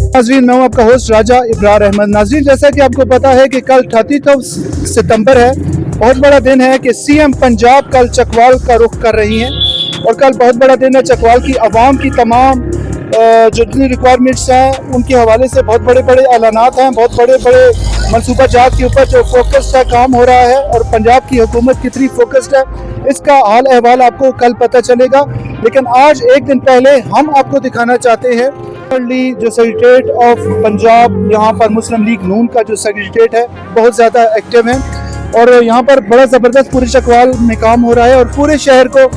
नाज़रीन, मैं हूं आपका होस्ट राजा इब्रार अहमद। नाज़रीन, जैसा कि आपको पता है कि कल 30 सितंबर है, बहुत बड़ा दिन है कि सीएम पंजाब कल चकवाल का रुख कर रही हैं और कल बहुत बड़ा दिन है। चकवाल की आवाम की तमाम जो जितनी रिक्वायरमेंट्स हैं उनके हवाले से बहुत बड़े बड़े ऐलानात हैं, बहुत बड़े बड़े मनसूबा जात के ऊपर जो फोकस्ड है काम हो रहा है और पंजाब की हुकूमत कितनी फोकस्ड है इसका हाल अहवाल आपको कल पता चलेगा। लेकिन आज एक दिन पहले हम आपको दिखाना चाहते हैं जो सेक्रेटरीट ऑफ पंजाब, यहाँ पर मुस्लिम लीग नून का जो सेक्रेटरीट है बहुत ज़्यादा एक्टिव है और यहाँ पर बड़ा ज़बरदस्त पूरे चकवाल में काम हो रहा है और पूरे शहर को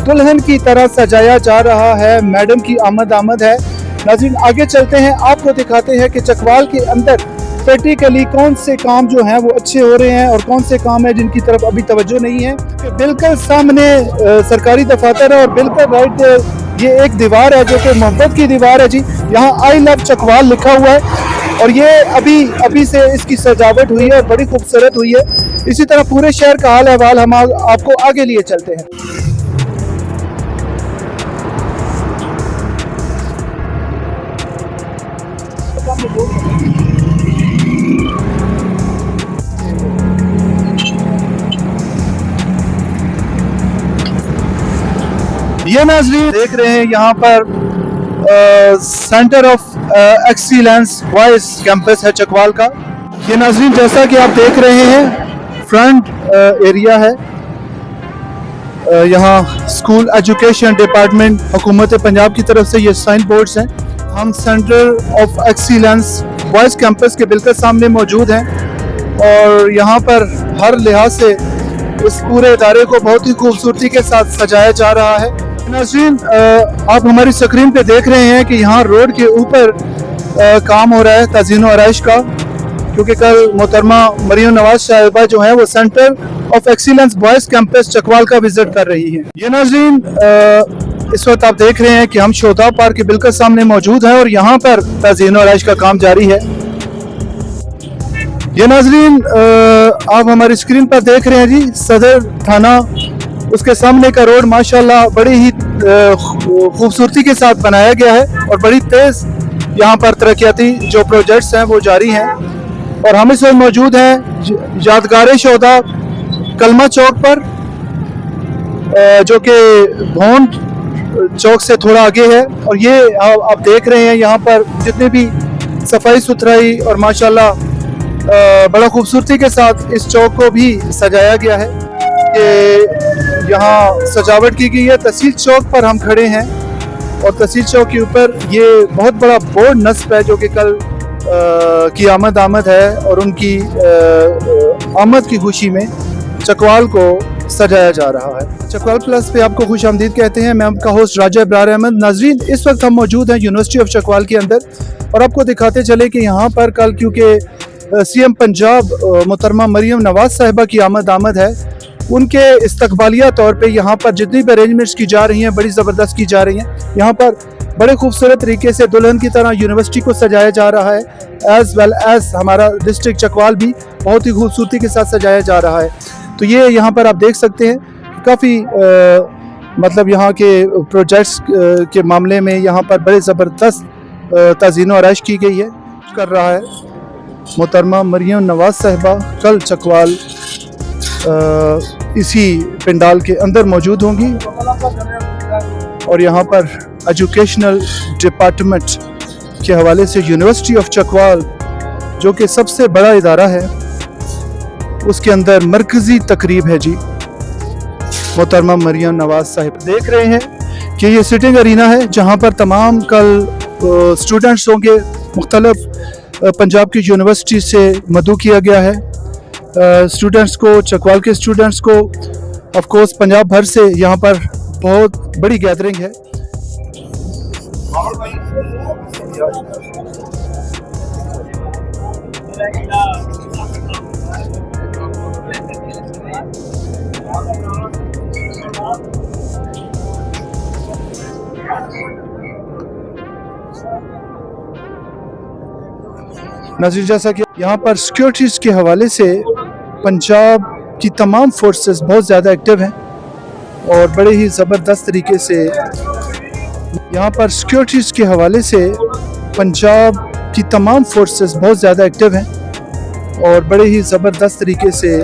दुल्हन की तरह सजाया जा रहा है। मैडम की आमद है। नाज़रीन, आगे चलते हैं, आपको दिखाते हैं कि चकवाल के अंदर प्रैक्टिकली कौन से काम जो हैं वो अच्छे हो रहे हैं और कौन से काम है जिनकी तरफ अभी तवज्जो नहीं है। बिल्कुल सामने सरकारी दफातर है और बिल्कुल राइट ये एक दीवार है जो कि मोहब्बत की दीवार है जी। यहाँ आई लव चकवाल लिखा हुआ है और ये अभी से इसकी सजावट हुई है और बड़ी खूबसूरत हुई है। इसी तरह पूरे शहर का हाल अहवाल हम आपको आगे लिए चलते हैं। ये नाज़रीन देख रहे हैं यहाँ पर centre of excellence boys campus है चकवाल का। ये नाज़रीन जैसा कि आप देख रहे हैं फ्रंट एरिया है। यहाँ स्कूल एजुकेशन डिपार्टमेंट हुकूमत पंजाब की तरफ से ये साइन बोर्ड्स हैं। हम centre of excellence boys campus के बिल्कुल सामने मौजूद हैं और यहाँ पर हर लिहाज से इस पूरे इदारे को बहुत ही खूबसूरती के साथ सजाया जा रहा है। नाज़रीन, आप हमारी स्क्रीन पे देख रहे हैं कि यहाँ रोड के ऊपर काम हो रहा है तज़ीन व आराइश का, क्योंकि कल मोहतरमा मरियम नवाज साहिबा जो है वो centre of excellence boys campus Chakwal का विजिट कर रही हैं। ये नाज़रीन इस वक्त आप देख रहे हैं कि हम शोधा पार्क के बिल्कुल सामने मौजूद हैं और यहाँ पर तज़ीन व आराइश का काम जारी है। ये नाज़रीन आप हमारी स्क्रीन पर देख रहे हैं जी सदर थाना, उसके सामने का रोड माशाल्लाह बड़ी ही खूबसूरती के साथ बनाया गया है और बड़ी तेज़ यहाँ पर तरक्याती जो प्रोजेक्ट्स हैं वो जारी हैं। और हम इस वक्त मौजूद हैं यादगार शोधा कलमा चौक पर, जो कि भोंड चौक से थोड़ा आगे है। और ये आप देख रहे हैं यहाँ पर जितने भी सफाई सुथराई और माशाल्लाह बड़ा खूबसूरती के साथ इस चौक को भी सजाया गया है कि यहाँ सजावट की गई है। तहसील चौक पर हम खड़े हैं और तहसील चौक के ऊपर ये बहुत बड़ा बोर्ड नस्ब है जो कि कल की आमद है और उनकी आमद की खुशी में चकवाल को सजाया जा रहा है। चकवाल प्लस पे आपको खुश आमदीद कहते हैं। मैं आपका होस्ट राजा इब्रार अहमद। नाज़रीन, इस वक्त हम मौजूद हैं यूनिवर्सिटी ऑफ चकवाल के अंदर और आपको दिखाते चले कि यहाँ पर कल क्योंकि सीएम पंजाब मोहतरमा मरियम नवाज साहिबा की आमद है, उनके इस्तकबालिया तौर पे यहाँ पर जितनी भी अरेंजमेंट्स की जा रही हैं बड़ी ज़बरदस्त की जा रही हैं। यहाँ पर बड़े खूबसूरत तरीके से दुल्हन की तरह यूनिवर्सिटी को सजाया जा रहा है, एज़ वेल एज़ हमारा डिस्ट्रिक्ट चकवाल भी बहुत ही खूबसूरती के साथ सजाया जा रहा है। तो ये यहाँ पर आप देख सकते हैं काफ़ी मतलब यहाँ के प्रोजेक्ट्स के मामले में यहाँ पर बड़े ज़बरदस्त तज़ीन व आराइश की गई है कर रहा है। मोहतरमा मरियम नवाज साहिबा कल चकवाल इसी पंडाल के अंदर मौजूद होंगी और यहाँ पर एजुकेशनल डिपार्टमेंट के हवाले से यूनिवर्सिटी ऑफ चकवाल जो कि सबसे बड़ा इदारा है उसके अंदर मरकज़ी तकरीब है जी। मोहतरमा मरियम नवाज साहिब देख रहे हैं कि ये सिटिंग अरीना है जहाँ पर तमाम कल स्टूडेंट्स होंगे। मुख्तलिफ पंजाब की यूनिवर्सिटी से मदऊ किया गया है स्टूडेंट्स को, चकवाल के स्टूडेंट्स को। ऑफ कोर्स पंजाब भर से यहाँ पर बहुत बड़ी गैदरिंग है। नाज़रीन, जैसा कि यहाँ पर सिक्योरिटीज़ के हवाले से पंजाब की तमाम फोर्सेस बहुत ज़्यादा एक्टिव हैं और बड़े ही ज़बरदस्त तरीके से यहाँ पर सिक्योरिटीज़ के हवाले से पंजाब की तमाम फोर्सेस बहुत ज़्यादा एक्टिव हैं और बड़े ही ज़बरदस्त तरीके से